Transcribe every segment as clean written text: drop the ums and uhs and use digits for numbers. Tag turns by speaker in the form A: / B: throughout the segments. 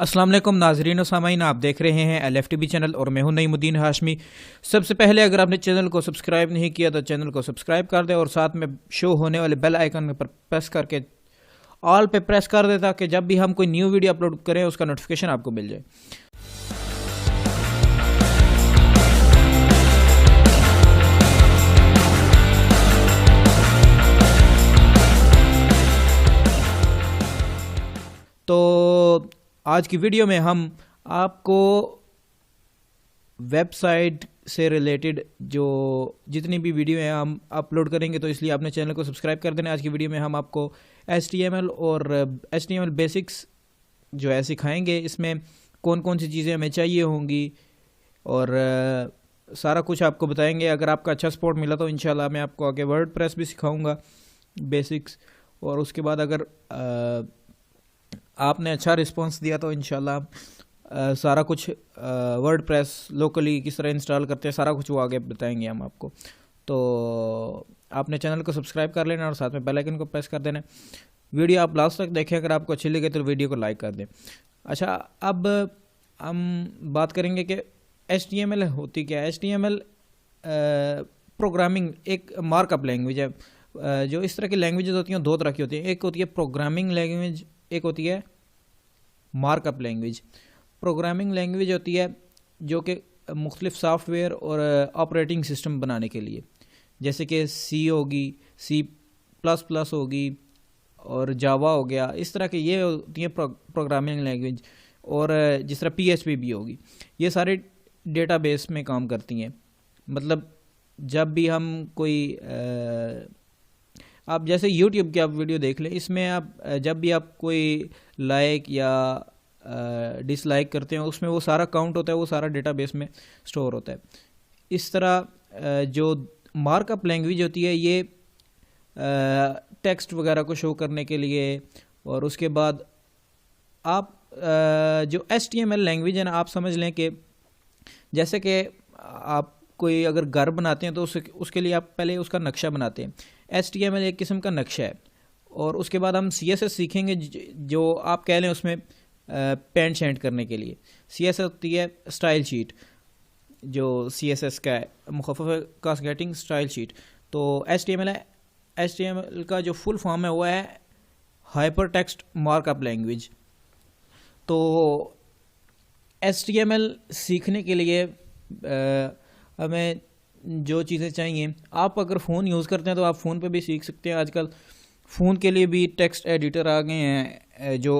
A: अस्सलाम वालेकुम नाज़रीन और सामाईन, आप देख रहे हैं LFTB चैनल और मैं हूं नईमुद्दीन हाशमी। सबसे पहले अगर आपने चैनल को सब्सक्राइब नहीं किया तो चैनल को सब्सक्राइब कर दें और साथ में शो होने वाले बेल आइकन पर प्रेस करके ऑल पे प्रेस कर दें ताकि जब भी हम कोई न्यू वीडियो अपलोड करें उसका नोटिफिकेशन आपको मिल जाए। तो आज की वीडियो में हम आपको वेबसाइट से रिलेटेड जो जितनी भी वीडियो हैं हम अपलोड करेंगे, तो इसलिए आपने चैनल को सब्सक्राइब कर देना। आज की वीडियो में हम आपको HTML और HTML बेसिक्स जो है सिखाएंगे। इसमें कौन कौन सी चीज़ें हमें चाहिए होंगी और सारा कुछ आपको बताएंगे। अगर आपका अच्छा सपोर्ट मिला तो इंशाल्लाह मैं आपको आगे वर्डप्रेस भी सिखाऊंगा बेसिक्स, और उसके बाद अगर आपने अच्छा रिस्पांस दिया तो इंशाल्लाह सारा कुछ वर्डप्रेस लोकली किस तरह इंस्टॉल करते हैं सारा कुछ वो आगे बताएंगे हम आपको। तो आपने चैनल को सब्सक्राइब कर लेना और साथ में बेल आइकन को प्रेस कर देना। वीडियो आप लास्ट तक देखें, अगर आपको अच्छी लगे तो वीडियो को लाइक कर दें। अच्छा, अब हम बात करेंगे कि HTML होती क्या है। HTML प्रोग्रामिंग एक मार्कअप लैंग्वेज है। जो इस तरह की लैंग्वेजेस होती हैं दो तरह की होती हैं, एक होती है प्रोग्रामिंग लैंग्वेज, एक होती है मार्कअप लैंग्वेज। प्रोग्रामिंग लैंग्वेज होती है जो कि मुख्तलिफ सॉफ्टवेयर और ऑपरेटिंग सिस्टम बनाने के लिए, जैसे कि C होगी, C++ होगी और जावा हो गया, इस तरह के ये होती है प्रोग्रामिंग लैंग्वेज। और जिस तरह PHP भी होगी, ये सारे डेटाबेस में काम करती हैं। मतलब जब भी हम कोई आप जैसे YouTube की आप वीडियो देख लें, इसमें आप जब भी आप कोई लाइक या डिसलाइक करते हैं उसमें वो सारा काउंट होता है, वो सारा डेटाबेस में स्टोर होता है। इस तरह जो मार्कअप लैंग्वेज होती है ये टेक्स्ट वगैरह को शो करने के लिए, और उसके बाद आप जो HTML लैंग्वेज है ना, आप समझ लें कि जैसे कि आप कोई अगर घर बनाते हैं तो उसके लिए आप पहले उसका नक्शा बनाते हैं। HTML एक किस्म का नक्शा है, और उसके बाद हम CSS सीखेंगे जो आप कह लें उसमें पेंट शेंट करने के लिए। CSS होती है स्टाइल शीट, जो CSS का है मुखफ़फ़ कास्केटिंग स्टाइल शीट। तो HTML का जो फुल फॉर्म है वो है हाइपर टेक्स्ट मार्कअप लैंग्वेज। तो HTML सीखने के लिए हमें जो चीज़ें चाहिए, आप अगर फ़ोन यूज़ करते हैं तो आप फ़ोन पे भी सीख सकते हैं। आजकल फ़ोन के लिए भी टेक्स्ट एडिटर आ गए हैं जो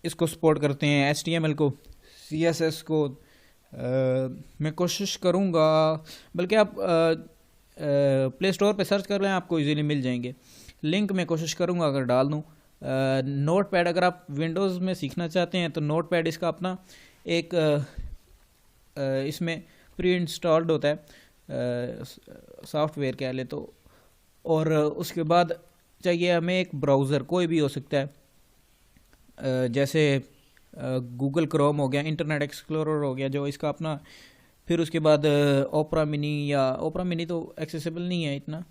A: इसको सपोर्ट करते हैं, HTML को, CSS को। मैं कोशिश करूँगा, बल्कि आप प्ले स्टोर पे सर्च कर लें, आपको इजीली मिल जाएंगे। लिंक मैं कोशिश करूँगा अगर डाल दूँ। नोटपैड, अगर आप विंडोज़ में सीखना चाहते हैं तो नोटपैड इसका अपना एक इसमें प्री इंस्टॉल्ड होता है सॉफ्टवेयर कह ले तो। और उसके बाद चाहिए हमें एक ब्राउज़र, कोई भी हो सकता है, जैसे गूगल क्रोम हो गया, इंटरनेट एक्सप्लोरर हो गया जो इसका अपना। फिर उसके बाद ओपरा मिनी, या ओपरा मिनी तो एक्सेसिबल नहीं है इतना,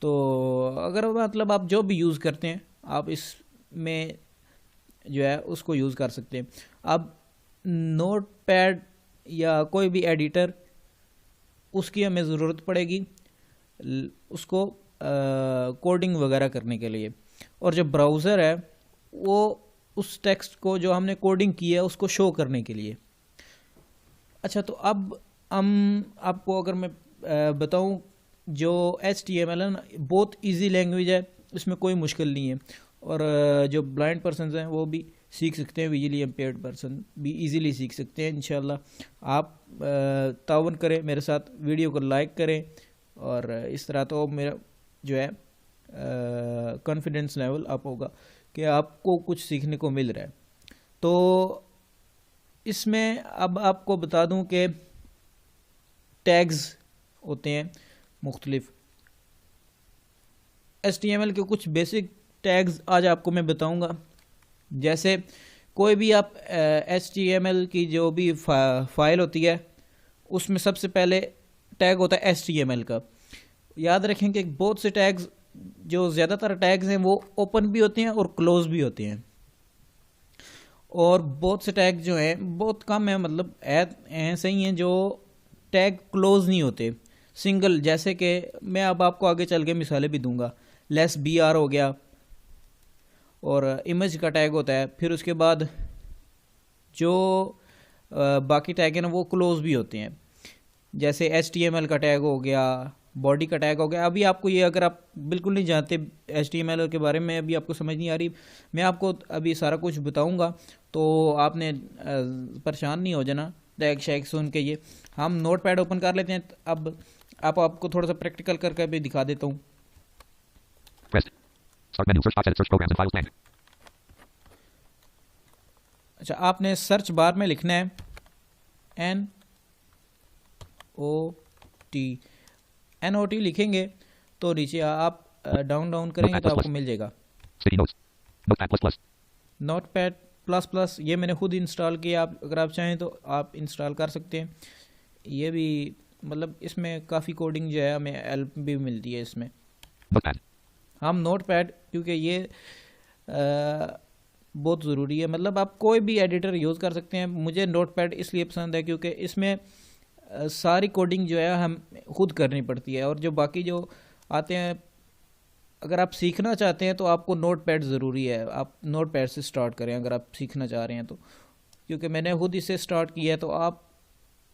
A: तो अगर मतलब आप जो भी यूज़ करते हैं आप इसमें जो है उसको यूज़ कर सकते हैं। अब नोटपैड या कोई भी एडिटर, उसकी हमें ज़रूरत पड़ेगी उसको कोडिंग वगैरह करने के लिए, और जो ब्राउज़र है वो उस टेक्स्ट को जो हमने कोडिंग की है उसको शो करने के लिए। अच्छा, तो अब हम आपको अगर मैं बताऊं, जो HTML है ना, बहुत इजी लैंग्वेज है, इसमें कोई मुश्किल नहीं है। और जो ब्लाइंड पर्सनस हैं वो भी सीख सकते हैं, विजुअली इम्पेयर्ड पर्सन भी इजीली सीख सकते हैं। इंशाल्लाह आप ताउन करें मेरे साथ, वीडियो को लाइक करें, और इस तरह तो मेरा जो है कॉन्फिडेंस लेवल अप होगा कि आपको कुछ सीखने को मिल रहा है। तो इसमें अब आपको बता दूं कि टैग्स होते हैं मुख्तलिफ। HTML के कुछ बेसिक टैग्स आज आपको मैं बताऊंगा। जैसे कोई भी आप HTML की जो भी फाइल होती है उसमें सबसे पहले टैग होता है HTML का। याद रखें कि बहुत से टैग्स, जो ज़्यादातर टैग्स हैं वो ओपन भी होते हैं और क्लोज भी होते हैं। और बहुत से टैग जो हैं बहुत कम है, मतलब ऐसे ही हैं जो टैग क्लोज नहीं होते सिंगल, जैसे कि मैं अब आपको आगे चल के मिसालें भी दूंगा। लेस बी आर हो गया, और इमेज का टैग होता है, फिर उसके बाद जो बाकी टैग हैं ना वो क्लोज भी होते हैं, जैसे HTML का टैग हो गया, बॉडी का टैग हो गया। अभी आपको ये, अगर आप बिल्कुल नहीं जानते HTML के बारे में, अभी आपको समझ नहीं आ रही, मैं आपको अभी सारा कुछ बताऊंगा, तो आपने परेशान नहीं हो जाना टैग शैग सुन के। ये हम नोटपैड ओपन कर लेते हैं। अब आपको थोड़ा सा प्रैक्टिकल करके भी दिखा देता हूँ। अच्छा, आपने सर्च बार में लिखना है NOT लिखेंगे तो नीचे आप डाउन करेंगे तो आपको मिल जाएगा नोटपैड प्लस प्लस। ये मैंने खुद इंस्टॉल किया, आप अगर आप चाहें तो आप इंस्टॉल कर सकते हैं। ये भी मतलब इसमें काफ़ी कोडिंग जो है हमें हेल्प भी मिलती है इसमें। हम नोटपैड, क्योंकि ये बहुत ज़रूरी है, मतलब आप कोई भी एडिटर यूज़ कर सकते हैं। मुझे नोटपैड इसलिए पसंद है क्योंकि इसमें सारी कोडिंग जो है हम खुद करनी पड़ती है, और जो बाकी जो आते हैं, अगर आप सीखना चाहते हैं तो आपको नोटपैड ज़रूरी है। आप नोटपैड से स्टार्ट करें अगर आप सीखना चाह रहे हैं तो, क्योंकि मैंने खुद इससे स्टार्ट किया है। तो आप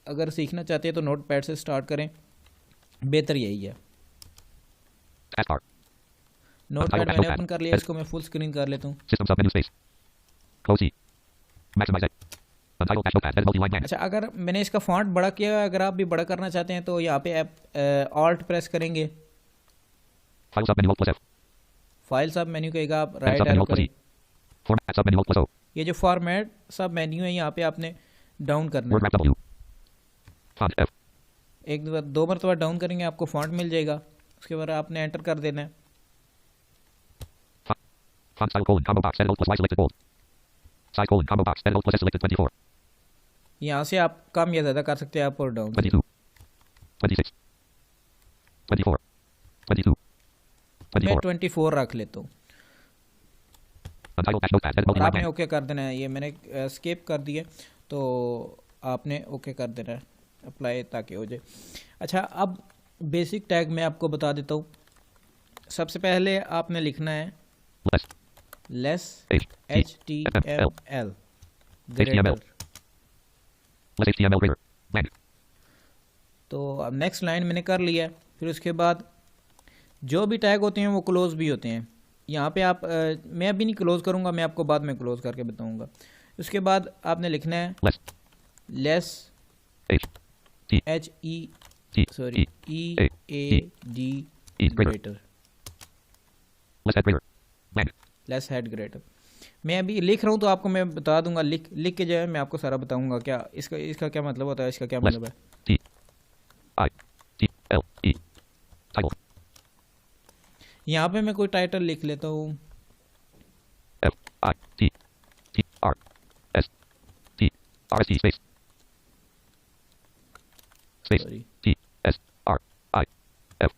A: अगर सीखना चाहते हैं तो नोटपैड से स्टार्ट करें, बेहतर यही है। नोटपैड मैंने ओपन कर लिया, इसको मैं फुल स्क्रीन कर लेता हूँ। अच्छा, अगर मैंने इसका फॉन्ट बड़ा किया है, अगर आप भी बड़ा करना चाहते हैं तो यहाँ पे आप ऑल्ट प्रेस करेंगे, फाइल सब मेन्यू कहेगा, आप राइट एरो करें। ये जो फॉर्मेट सब मेन्यू है यहाँ पे आपने डाउन करना है। एक दो मरतबा डाउन करेंगे आपको फॉन्ट मिल जाएगा, उसके बाद आपने एंटर कर देना है। यहाँ से आप कम या ज़्यादा कर सकते हैं, अप और डाउन।
B: 22, 26, 24, 22,
A: मैं
B: 24.
A: 24 रख लेता हूँ।
B: Untitled Notepad. Edit
A: और
B: multi-line
A: आपने
B: blank.
A: ओके कर देना है। ये मैंने स्किप कर दिए तो आपने ओके कर देना है, अप्लाई ताकि हो जाए। अच्छा, अब बेसिक टैग मैं आपको बता देता हूँ। सबसे पहले आपने लिखना है
B: Less.
A: Less
B: HTML.
A: HTML
B: HTML.
A: Greater.
B: Less HTML greater. Blank.
A: तो अब नेक्स्ट लाइन मैंने कर लिया है। फिर उसके बाद जो भी टैग होते हैं वो क्लोज भी होते हैं। यहाँ पे आप मैं अभी नहीं क्लोज करूँगा, मैं आपको बाद में क्लोज करके बताऊँगा। उसके बाद आपने लिखना है
B: Less.
A: Less
B: H. T. T.
A: Sorry
B: E.
A: EAD
B: E. Greater.
A: Greater,
B: Less head greater. Blank.
A: Less head greater. मैं अभी लिख रहा हूँ तो आपको मैं बता दूंगा, लिख के जो है मैं आपको सारा बताऊंगा क्या इसका क्या मतलब होता है, इसका क्या
B: Less.
A: मतलब है।
B: T. I. T. L. E. Title.
A: यहाँ पे मैं कोई टाइटल लिख लेता हूँ।
B: F. I. T. T. R. S. T. R. S. T. Space. Space.
A: Sorry,
B: T. S. R. I. F.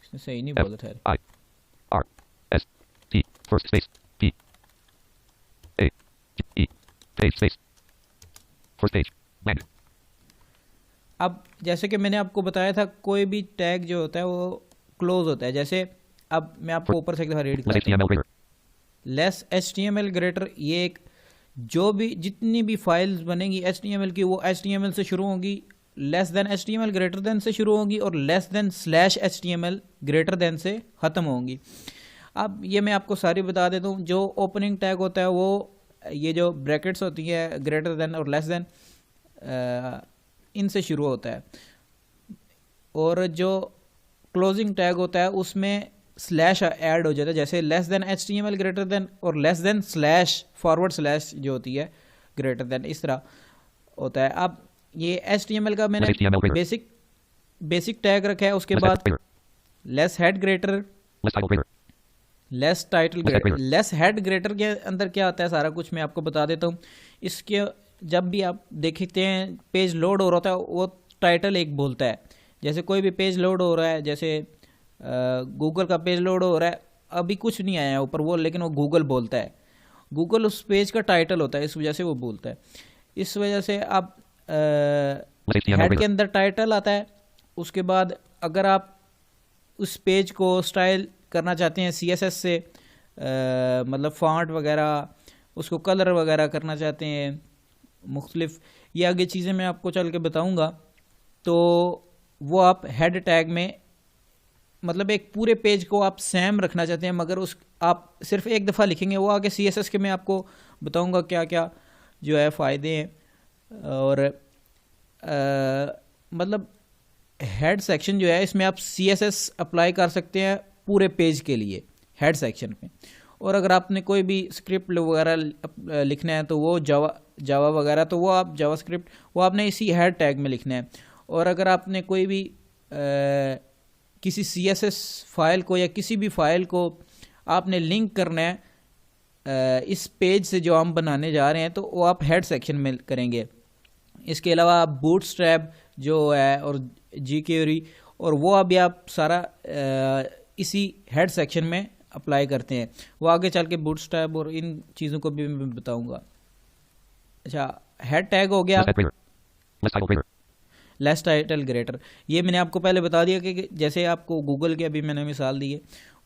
A: इसने सही नहीं
B: F.
A: बोला था।
B: I. R. S. T. First space. P. A. E. Page space. First page. Blank.
A: अब जैसे कि मैंने आपको बताया था, कोई भी टैग जो होता है वो क्लोज होता है। जैसे अब मैं आपको ऊपर से एक दफ़ा रीड
B: Less
A: करता हूँ।
B: HTML greater.
A: Less HTML greater, ये एक जो भी जितनी भी फाइल्स बनेगी HTML की वो HTML से शुरू होंगी, less than HTML greater then से शुरू होंगी, और less than slash HTML greater then से ख़त्म होंगी। अब ये मैं आपको सारी बता देता हूँ। जो ओपनिंग टैग होता है वो ये जो ब्रैकेट्स होती है ग्रेटर देन और लेस देन इनसे शुरू होता है, और जो क्लोजिंग टैग होता है उसमें स्लैश ऐड हो जाता है। जैसे less than HTML greater than और less than slash forward slash जो होती है ग्रेटर देन, इस तरह होता है। अब ये HTML का मैंने
B: Less HTML greater.
A: Basic tag रखा है। उसके
B: Less head
A: बाद
B: greater.
A: Less head greater,
B: Less title greater.
A: Less title
B: Less head
A: greater.
B: greater.
A: Less head greater के अंदर क्या आता है सारा कुछ मैं आपको बता देता हूँ। इसके जब भी आप देखते हैं पेज लोड हो रहा है, वो टाइटल एक बोलता है। जैसे कोई भी पेज लोड हो रहा है, जैसे गूगल का पेज लोड हो रहा है, अभी कुछ नहीं आया ऊपर वो, लेकिन वो गूगल बोलता है। गूगल उस पेज का टाइटल होता है, इस वजह से वो बोलता है। इस वजह से आप हेड के अंदर टाइटल आता है। उसके बाद अगर आप उस पेज को स्टाइल करना चाहते हैं CSS से, मतलब फॉन्ट वगैरह, उसको कलर वगैरह करना चाहते हैं मुख्तलिफ, ये आगे चीज़ें मैं आपको चल के बताऊंगा, तो वो आप हेड टैग में, मतलब एक पूरे पेज को आप सेम रखना चाहते हैं मगर उस आप सिर्फ एक दफ़ा लिखेंगे, वो आगे CSS के मैं आपको बताऊंगा क्या क्या जो है फ़ायदे हैं। और मतलब हेड सेक्शन जो है इसमें आप CSS अप्लाई कर सकते हैं पूरे पेज के लिए हेड सेक्शन में। और अगर आपने कोई भी स्क्रिप्ट वगैरह लिखना है तो वो जावा वगैरह, तो वो आप जावा स्क्रिप्ट वो आपने इसी हेड टैग में लिखना है। और अगर आपने कोई भी किसी CSS फाइल को या किसी भी फाइल को आपने लिंक करना है इस पेज से जो हम बनाने जा रहे हैं, तो वो आप हेड सेक्शन में करेंगे। इसके अलावा आप बूटस्ट्रैप जो है और jQuery, और वो अभी आप सारा इसी हेड सेक्शन में अप्लाई करते हैं। वो आगे चल के बूटस्ट्रैप और इन चीज़ों को भी मैं बताऊंगा। अच्छा, हेड टैग हो गया। लेस टाइटल ग्रेटर, ये मैंने आपको पहले बता दिया कि जैसे आपको गूगल की अभी मैंने मिसाल दी है,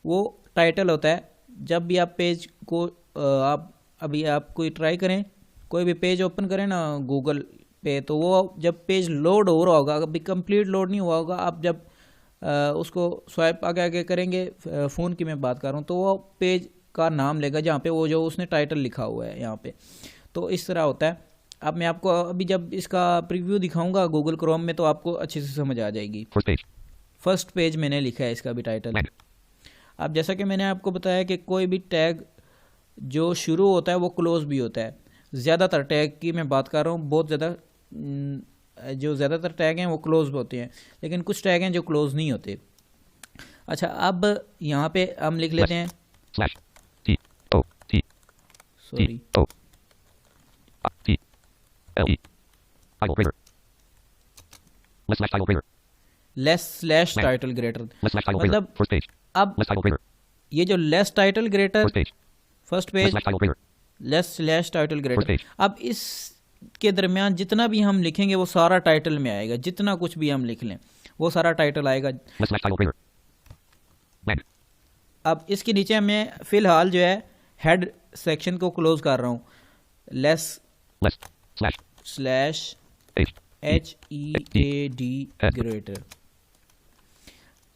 A: वो टाइटल होता है। जब भी आप पेज को आप अभी आप कोई ट्राई करें, कोई भी पेज ओपन करें ना गूगल पे, तो वो जब पेज लोड हो रहा होगा, अभी कंप्लीट लोड नहीं हुआ होगा, आप जब उसको स्वाइप आगे आगे करेंगे, फ़ोन की मैं बात कर रहा हूँ, तो वो पेज का नाम लेगा जहाँ पे वो जो उसने टाइटल लिखा हुआ है यहाँ पे। तो इस तरह होता है। अब मैं आपको अभी जब इसका प्रीव्यू दिखाऊंगा गूगल क्रोम में, तो आपको अच्छे से समझ आ जाएगी। फर्स्ट पेज मैंने लिखा है इसका भी टाइटल। अब जैसा कि मैंने आपको बताया कि कोई भी टैग जो शुरू होता है वो क्लोज भी होता है। ज़्यादातर टैग की मैं बात कर रहा हूँ, बहुत ज़्यादा जो ज़्यादातर टैग हैं वो क्लोज होते हैं, लेकिन कुछ टैग हैं जो क्लोज नहीं होते। अच्छा, अब यहाँ पे हम लिख लेते हैं sorry less slash title greater, मतलब अब ये जो less title greater first page, less slash title greater, अब इस के दरमियान जितना भी हम लिखेंगे वो सारा टाइटल में आएगा। जितना कुछ भी हम लिख लें वो सारा टाइटल आएगा। अब इसके नीचे मैं फिलहाल जो है हेड सेक्शन को क्लोज कर रहा हूँ, लेस स्लैश HEAD ग्रेटर।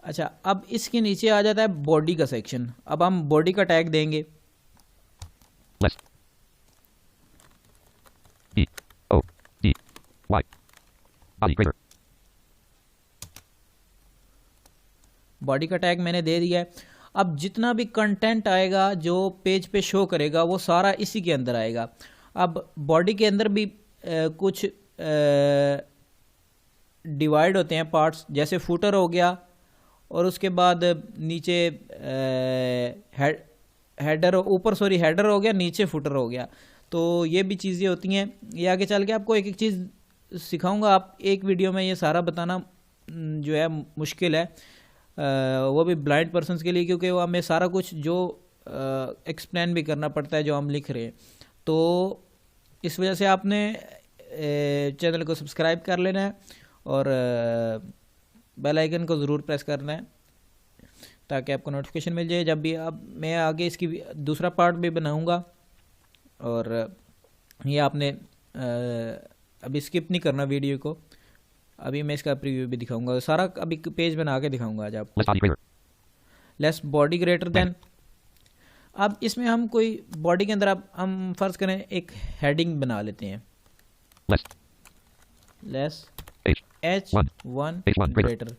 A: अच्छा, अब इसके नीचे आ जाता है बॉडी का सेक्शन। अब हम बॉडी का टैग देंगे बॉडी का टैग मैंने दे दिया है। अब जितना भी कंटेंट आएगा जो पेज पे शो करेगा वो सारा इसी के अंदर आएगा। अब बॉडी के अंदर भी कुछ डिवाइड होते हैं पार्ट्स, जैसे फुटर हो गया और उसके बाद नीचे हेडर ऊपर सॉरी हेडर हो गया, नीचे फुटर हो गया। तो ये भी चीज़ें होती हैं। ये आगे चल के आपको एक एक चीज़ सिखाऊंगा। आप एक वीडियो में ये सारा बताना जो है मुश्किल है, वो भी ब्लाइंड पर्सनस के लिए, क्योंकि वो हमें सारा कुछ जो एक्सप्लेन भी करना पड़ता है जो हम लिख रहे हैं। तो इस वजह से आपने चैनल को सब्सक्राइब कर लेना है और बेल आइकन को ज़रूर प्रेस करना है ताकि आपको नोटिफिकेशन मिल जाए जब भी अब मैं आगे इसकी दूसरा पार्ट भी बनाऊंगा। और ये आपने अभी स्किप नहीं करना वीडियो को। अभी मैं इसका प्रीव्यू भी दिखाऊंगा, सारा अभी पेज बना के दिखाऊंगा आज आपको। लेस बॉडी ग्रेटर देन, अब इसमें हम कोई बॉडी के अंदर अब हम फर्ज करें एक हेडिंग बना लेते हैं, लेस H1 ग्रेटर।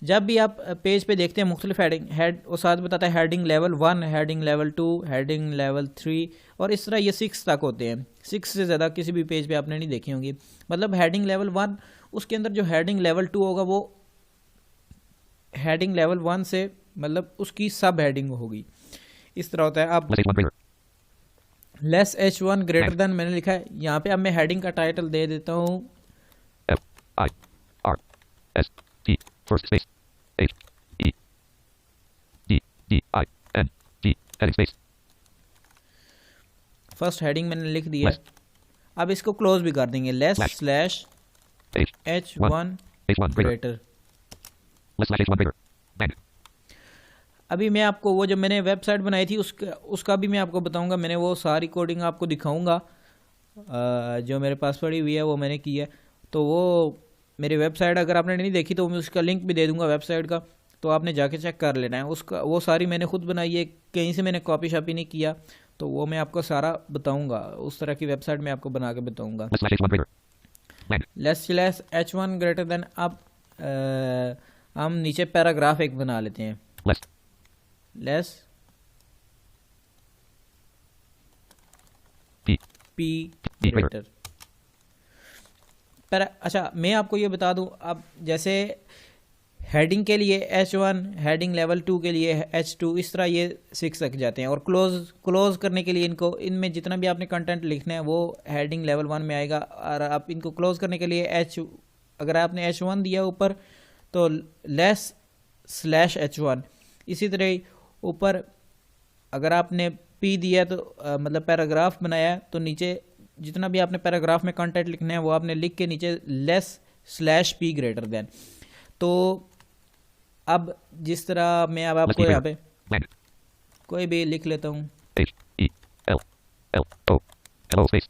A: जब भी आप पेज पे देखते हैं मुख्तलिफ हेड वो साथ बताता है heading level 1, heading level 2, heading level 3 और इस तरह ये 6 तक होते हैं। 6 से ज़्यादा किसी भी पेज पे आपने नहीं देखी होंगी। मतलब हेडिंग लेवल 1, उसके अंदर जो हेडिंग लेवल 2 होगा वो हेडिंग लेवल 1 से मतलब उसकी सब हेडिंग होगी। इस तरह होता है। अब लेस H1 ग्रेटर देन मैंने लिखा है यहाँ पे। अब मैं हेडिंग का टाइटल दे देता हूँ
B: First space HEDING heading space
A: first heading मैंने लिख दिया है।
B: Less.
A: अब इसको क्लोज भी कर देंगे, less
B: Slash.
A: Slash
B: H1
A: H1
B: greater.
A: Greater.
B: Less slash H1 greater. Bang.
A: अभी मैं आपको वो जो मैंने वेबसाइट बनाई थी उसका भी मैं आपको बताऊंगा। मैंने वो सारी कोडिंग आपको दिखाऊंगा, जो मेरे पास पड़ी हुई है वो मैंने की है। तो वो मेरी वेबसाइट अगर आपने नहीं देखी तो मैं उसका लिंक भी दे दूंगा वेबसाइट का, तो आपने जाके चेक कर लेना है। उसका वो सारी मैंने खुद बनाई है, कहीं से मैंने कॉपी शापी नहीं किया। तो वो मैं आपको सारा बताऊंगा, उस तरह की वेबसाइट मैं आपको बना के बताऊंगा।
B: Less slash H1 greater. Bang.
A: Less slash H1 greater than. अब हम नीचे पैराग्राफ एक बना लेते हैं।
B: Less.
A: Less
B: P.
A: P
B: P greater.
A: Greater. पर अच्छा मैं आपको ये बता दूं, अब जैसे हेडिंग के लिए H1, हेडिंग लेवल 2 के लिए H2, इस तरह ये सीख सक जाते हैं। और क्लोज करने के लिए इनको, इनमें जितना भी आपने कंटेंट लिखना है वो हेडिंग लेवल 1 में आएगा। और आप इनको क्लोज करने के लिए अगर आपने H1 दिया ऊपर तो लेस स्लैश H1। इसी तरह ही ऊपर अगर आपने P दिया तो मतलब पैराग्राफ बनाया, तो नीचे जितना भी आपने पैराग्राफ में कंटेंट लिखना है वो आपने लिख के नीचे less slash P greater than. तो अब जिस तरह मैं अब
B: Less
A: आपको
B: P
A: यहाँ
B: greater.
A: पे
B: Bang.
A: कोई भी लिख लेता हूँ।
B: H E L L O L O space.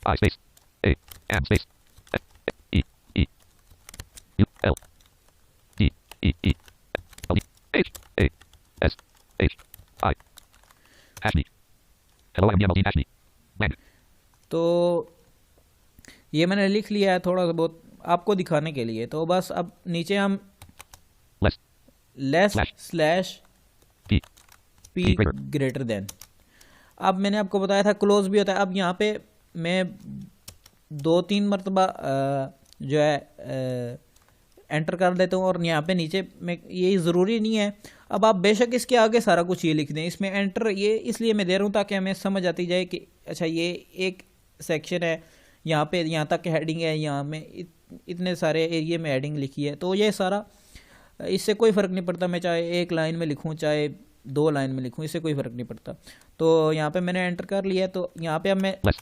B: I space. A M space. E E U L D E E L E H A S H I. Hash me. Hello I am DMLD hash me. Bang.
A: तो ये मैंने लिख लिया है थोड़ा बहुत आपको दिखाने के लिए। तो बस अब नीचे हम
B: Less.
A: Less
B: Slash.
A: Slash
B: P.
A: P
B: P greater.
A: Greater than. अब मैंने आपको बताया था क्लोज भी होता है। अब यहाँ पे मैं 2-3 मरतबा जो है एंटर कर देता हूँ, और यहाँ पे नीचे में ये ज़रूरी नहीं है। अब आप बेशक इसके आगे सारा कुछ ये लिख दें, इसमें एंटर ये इसलिए मैं दे रहा हूँ ताकि हमें समझ आती जाए कि अच्छा ये एक सेक्शन है, यहाँ पे यहाँ तक हेडिंग है, यहाँ में इतने सारे एरिया में हेडिंग लिखी है। तो ये सारा, इससे कोई फ़र्क नहीं पड़ता मैं चाहे एक लाइन में लिखूँ चाहे 2 लाइन में लिखूँ, इससे कोई फ़र्क नहीं पड़ता। तो यहाँ पे मैंने एंटर कर लिया है। तो यहाँ पे अब मैं
B: Less.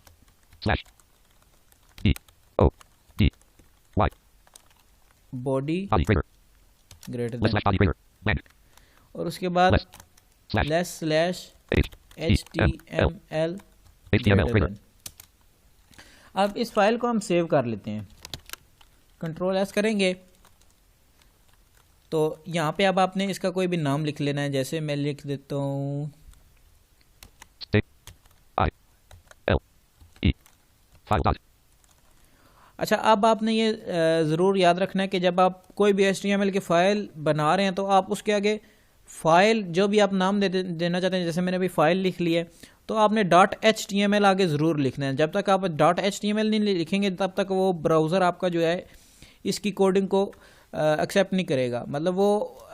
B: Slash. E O D Y.
A: Body
B: Body greater.
A: Greater
B: Less
A: than,
B: slash body greater. Bang.
A: और उसके बाद
B: Less. Slash.
A: Less slash
B: H E M L
A: HTML
B: HTML
A: greater
B: greater.
A: than। अब इस फाइल को हम सेव कर लेते हैं, कंट्रोल एस करेंगे। तो यहाँ पे अब आपने इसका कोई भी नाम लिख लेना है, जैसे मैं लिख देता हूँ
B: A I L E file dot.
A: अच्छा। अब आपने ये ज़रूर याद रखना है कि जब आप कोई भी HTML की फ़ाइल बना रहे हैं तो आप उसके आगे फ़ाइल जो भी आप नाम देना चाहते हैं, जैसे मैंने अभी फ़ाइल लिख ली है, तो आपने .html आगे ज़रूर लिखना है। जब तक आप .html नहीं लिखेंगे तब तक वो ब्राउज़र आपका जो है इसकी कोडिंग को एक्सेप्ट नहीं करेगा, मतलब वो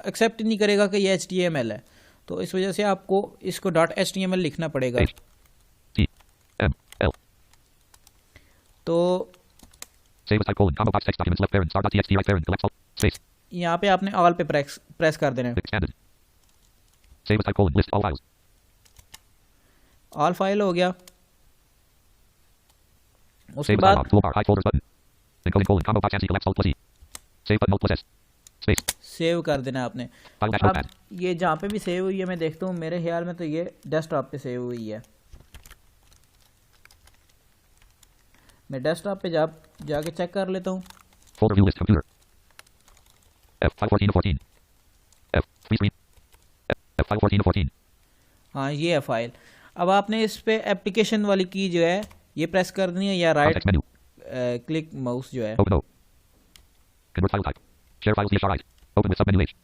A: एक्सेप्ट नहीं करेगा कि ये HTML है। तो इस वजह से आपको इसको .html लिखना पड़ेगा।
B: H T M L.
A: तो
B: Save as type colon combo box text documents left parent star.txt right parent collect space.
A: यहाँ पे आपने ऑल पे प्रेस कर देना है।
B: Expanded. Save as type colon list all files.
A: All file हो गया। उसके
B: Save as
A: बाद
B: dialog toolbar hide folders button. Encoding colon combo box ANSI collect alt plus E. Save button alt plus S. Space.
A: Save कर देना है आपने।
B: File dash
A: अब
B: notepad.
A: ये जहाँ पे भी सेव हुई है मैं देखता हूँ, मेरे ख्याल में तो ये डेस्कटॉप पे सेव हुई है। मैं डेस्कटॉप पे जाके चेक कर लेता हूँ।
B: Folder view list computer. F file 14 of 14. F free screen. F file 14 of 14.
A: हाँ ये है फाइल। अब आपने इस पे एप्लीकेशन वाली की जो है ये प्रेस कर देनी है, या right
B: Context menu.
A: Click mouse जो है
B: Open O. Convert file type. Share files via SHARite. Open with submenu H.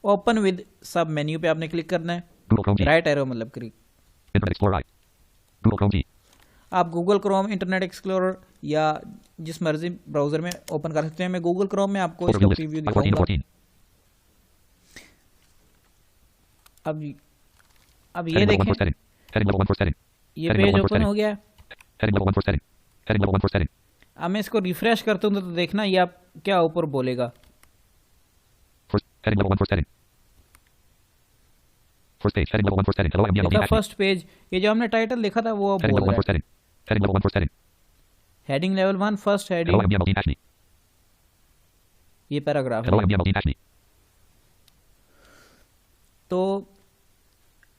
A: Open with submenu पे आपने क्लिक करना है,
B: Google Chrome G.
A: Right arrow मतलब click.
B: Internet Explorer I. Google Chrome G.
A: आप Google Chrome, Internet Explorer या जिस मर्जी browser में ओपन कर सकते हैं। मैं गूगल क्रोम में आपको
B: Folder
A: इसका
B: view list.
A: Preview
B: File 14 of
A: दिखाऊंगा।
B: 14.
A: अब ये
B: Heading level 1
A: देखें,
B: for setting. Heading level 1 for setting.
A: ये
B: Heading
A: page
B: level 1 for
A: open
B: setting.
A: हो गया है।
B: Heading level 1 for setting. Heading level 1 for setting.
A: अब मैं इसको रिफ्रेश करता हूँ तो देखना ये आप क्या ऊपर बोलेगा।
B: For heading level 1 for setting. First page. Heading level 1 first heading. Hello, I'm yellow.
A: देखा
B: Ashley.
A: फर्स्ट पेज, ये जो हमने टाइटल लिखा था वो अब
B: Heading
A: बोल
B: level 1
A: रहा
B: first
A: है।
B: heading. Heading level 1 first heading.
A: Heading level 1 first
B: Hello,
A: heading,
B: I'm yellow. Ashley.
A: ये पैराग्राफ
B: Hello,
A: है।
B: I'm yellow. Ashley.
A: तो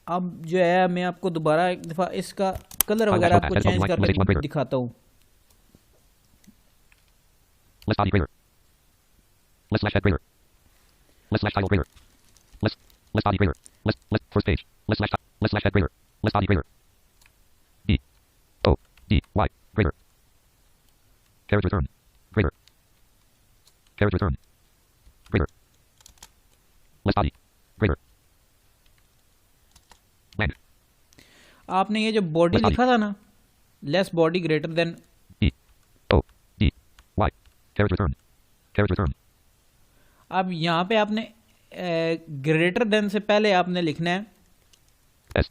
A: अब जो है मैं आपको दोबारा एक दफ़ा इसका कलर
B: File
A: वगैरह
B: dash
A: आपको
B: heading
A: चेंज
B: level 1 message 1
A: करके
B: greater.
A: दिखाता हूँ।
B: Less body greater. Less slash head greater. Less slash title greater. Less body greater. Less first page. Less slash head greater. Less body greater. E O D Y greater. Carriage return greater. Carriage return greater. Less body greater. Blank.
A: आपने ये जो body
B: Less body.
A: लिखा था ना, less body greater than,
B: E O D Y carriage return. Carriage return.
A: अब यहाँ पे आपने ग्रेटर देन से पहले आपने लिखना है
B: S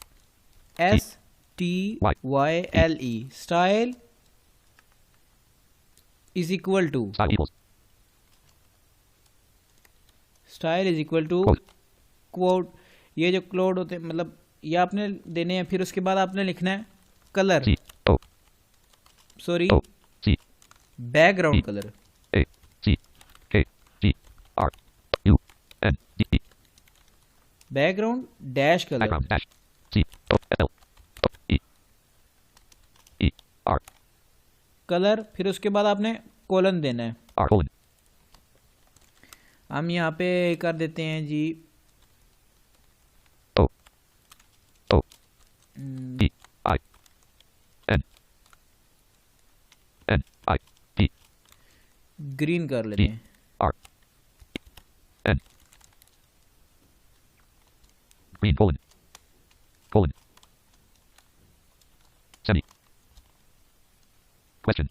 A: STYLE, style is equal to,
B: style equals
A: style is equal to
B: Quote.
A: Quote. ये जो क्लोड होते हैं मतलब ये आपने देने हैं। फिर उसके बाद आपने लिखना है colour,
B: C O
A: sorry
B: O C
A: background colour,
B: A C K G R U N D E
A: background dash colour,
B: background dash C O L O E E R
A: colour. फिर उसके बाद आपने कोलन देना है।
B: R colon
A: हम यहाँ पे कर देते हैं जी
B: O O E I N N I T
A: green कर लेते हैं।
B: R N green colon semi question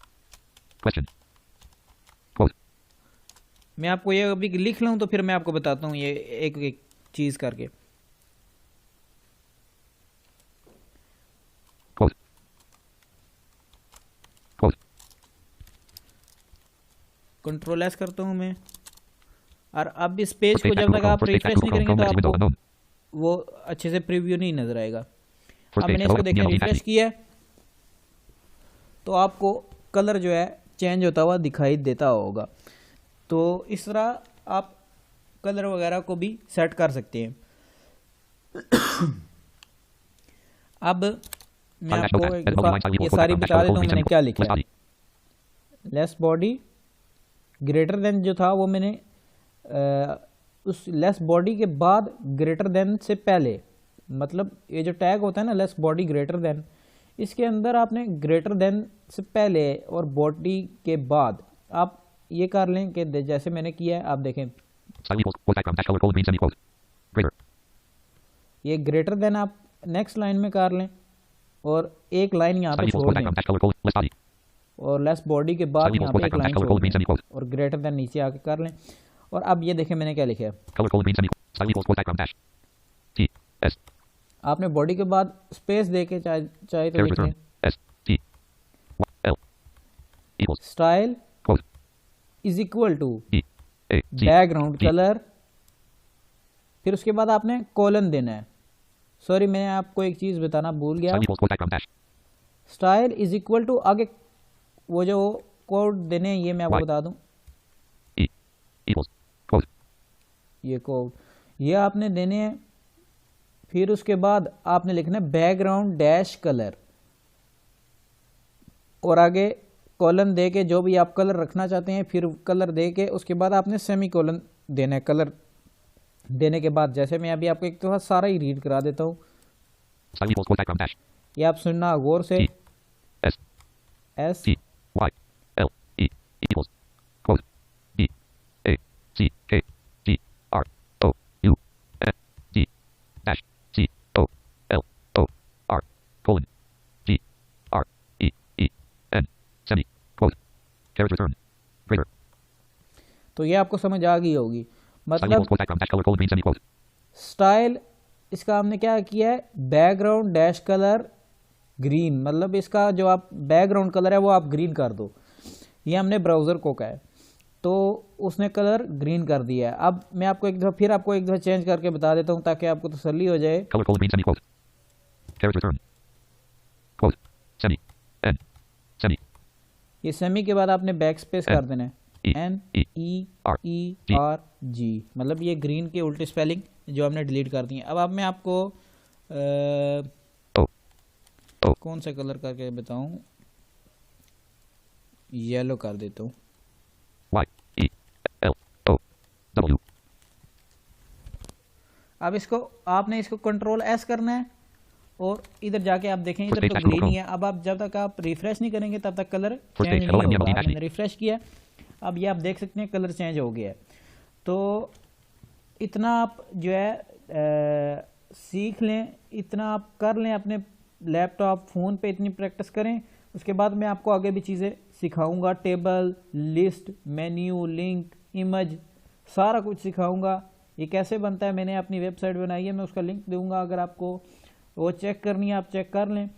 B: quote
A: मैं आपको ये अभी लिख लूँ तो फिर मैं आपको बताता हूँ ये एक एक चीज़ करके।
B: quote
A: कंट्रोल एस करता हूँ मैं, और अब इस पेज
B: first
A: को
B: page
A: जब
B: back
A: तक
B: Google
A: आप
B: first page back
A: रिफ्रेश नहीं
B: Google
A: करेंगे
B: Chrome
A: तो
B: window
A: आपको
B: unknown
A: वो अच्छे से प्रीव्यू नहीं नजर आएगा।
B: first
A: अब
B: page
A: मैंने
B: hello
A: इसको देखें
B: yellow
A: रिफ्रेश
B: happy
A: किया है तो आपको कलर जो है चेंज होता हुआ दिखाई देता होगा। तो इस तरह आप कलर वगैरह को भी सेट कर सकते हैं। अब मैं
B: file dash
A: आपको
B: notepad
A: एक
B: edit
A: दफ़ा
B: line style
A: ये
B: equals
A: सारी
B: background dash
A: बता
B: color
A: देता हूँ
B: colon
A: मैंने
B: semi
A: क्या लिखा
B: less
A: है।
B: body
A: less body greater than जो था वो मैंने उस लेस बॉडी के बाद ग्रेटर देन से पहले, मतलब ये जो टैग होता है ना लेस बॉडी ग्रेटर देन, इसके अंदर आपने ग्रेटर देन से पहले और बॉडी के बाद आप ये कर लें कि जैसे मैंने किया है। आप देखें
B: style equals quote background dash color colon green semi quote greater
A: ये ग्रेटर देन आप नेक्स्ट लाइन में कर लें और एक लाइन यहाँ
B: style
A: पे
B: equals
A: छोड़
B: quote
A: दें,
B: background dash color colon less body
A: और लेस बॉडी के बाद
B: style
A: यहाँ
B: equals
A: पे
B: quote
A: एक
B: background
A: लाइन
B: dash color
A: छोड़
B: colon green
A: दें
B: semi quote
A: और ग्रेटर देन नीचे आके कर लें। और अब ये देखें मैंने क्या लिखा है।
B: color colon green semi style equals quote background dash T S
A: आपने बॉडी के बाद स्पेस दे के चाहे तो
B: carriage
A: लिख लें
B: return S T Y L equals
A: style
B: quote
A: is equal to
B: E A G
A: background
B: G
A: colour. फिर उसके बाद आपने कॉलन देना है। सॉरी मैं आपको एक चीज़ बताना भूल गया।
B: style equals quote background dash
A: style is equal to आगे वो जो कोड देने हैं ये मैं आपको
B: Right.
A: बता दूं,
B: E equals quote
A: ये कोड ये आपने देने हैं। फिर उसके बाद आपने लिखना है बैकग्राउंड डैश कलर और आगे कॉलन दे के जो भी आप कलर रखना चाहते हैं फिर कलर दे के उसके बाद आपने सेमी कॉलन देना है। कलर देने के बाद जैसे मैं अभी आपको एक तो सारा ही रीड करा देता हूँ,
B: style equals quote background dash
A: ये आप सुनना गौर से।
B: T S
A: S
B: T Y L E equals quote E A C K G R O U N D dash C O L O R colon G R E E N semi quote carriage return greater
A: तो ये आपको समझ आ गई होगी।
B: style equals
A: मतलब
B: quote background dash color colon green semi quote
A: style इसका हमने क्या किया है बैकग्राउंड डैश कलर ग्रीन, मतलब इसका जो आप बैकग्राउंड कलर है वो आप ग्रीन कर दो, ये हमने ब्राउज़र को कहा है। तो उसने कलर ग्रीन कर दिया है। अब मैं आपको एक दफ़ा चेंज करके बता देता हूँ ताकि आपको तसल्ली हो जाए।
B: Color colon green semi-quote. Character return. Quote. Semi. N. Semi.
A: ये सेमी के बाद आपने बैक स्पेस कर देना है, NEERG, मतलब ये ग्रीन के उल्टे स्पेलिंग जो हमने डिलीट कर दी है। अब मैं आपको कौन सा कलर करके बताऊं, येलो कर देता हूँ।
B: YELLOW.
A: अब आपने इसको कंट्रोल S करना है और इधर जाके आप देखें इधर तो ग्रीन ही है। अब आप जब तक आप रिफ्रेश नहीं करेंगे तब तक कलर चेंज नहीं होगा। मैंने रिफ्रेश किया, अब ये आप देख सकते हैं कलर चेंज हो गया है। तो इतना आप जो है सीख लें, इतना आप कर लें, अपने लैपटॉप फ़ोन पे इतनी प्रैक्टिस करें। उसके बाद मैं आपको आगे भी चीज़ें सिखाऊंगा, table, list, menu, link, image, सारा कुछ सिखाऊंगा। ये कैसे बनता है मैंने अपनी वेबसाइट बनाई है, मैं उसका लिंक दूंगा, अगर आपको वो चेक करनी है आप चेक कर लें।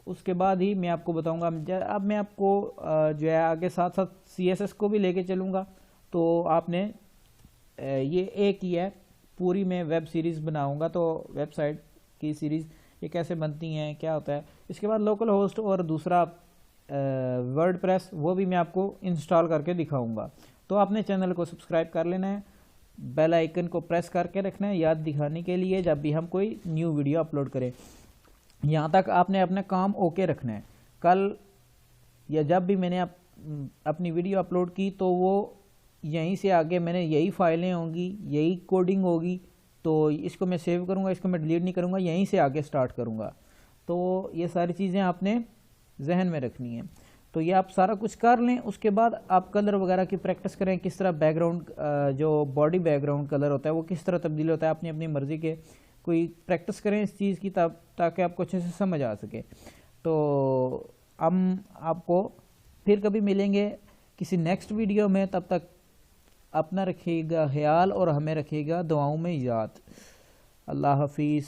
A: उसके बाद ही मैं आपको बताऊंगा। अब मैं आपको जो है आगे साथ साथ CSS को भी लेके चलूँगा। तो आपने ये एक ही है, पूरी मैं वेब सीरीज़ बनाऊंगा, तो वेबसाइट की सीरीज़ ये कैसे बनती हैं, क्या होता है। इसके बाद लोकल होस्ट और दूसरा वर्डप्रेस, वो भी मैं आपको इंस्टॉल करके दिखाऊंगा। तो आपने चैनल को सब्सक्राइब कर लेना है, बेल आइकन को प्रेस करके रखना है याद दिखाने के लिए जब भी हम कोई न्यू वीडियो अपलोड करें। यहाँ तक आपने अपना काम ओके रखना है। कल या जब भी मैंने अपनी वीडियो अपलोड की तो वो यहीं से आगे मैंने यही फाइलें होंगी, यही कोडिंग होगी, तो इसको मैं सेव करूँगा, इसको मैं डिलीट नहीं करूँगा, यहीं से आगे स्टार्ट करूँगा। तो ये सारी चीज़ें आपने जहन में रखनी है। तो ये आप सारा कुछ कर लें। उसके बाद आप कलर वगैरह की प्रैक्टिस करें, किस तरह बैकग्राउंड जो बॉडी बैकग्राउंड कलर होता है वो किस तरह तब्दील होता है, अपनी अपनी मर्ज़ी के कोई प्रैक्टिस करें इस चीज़ की, तब ताकि आपको अच्छे से समझ आ सके। तो हम आपको फिर कभी मिलेंगे किसी नेक्स्ट वीडियो में। तब तक अपना रखिएगा ख्याल और हमें रखिएगा दुआओं में याद। अल्लाह हाफिज़।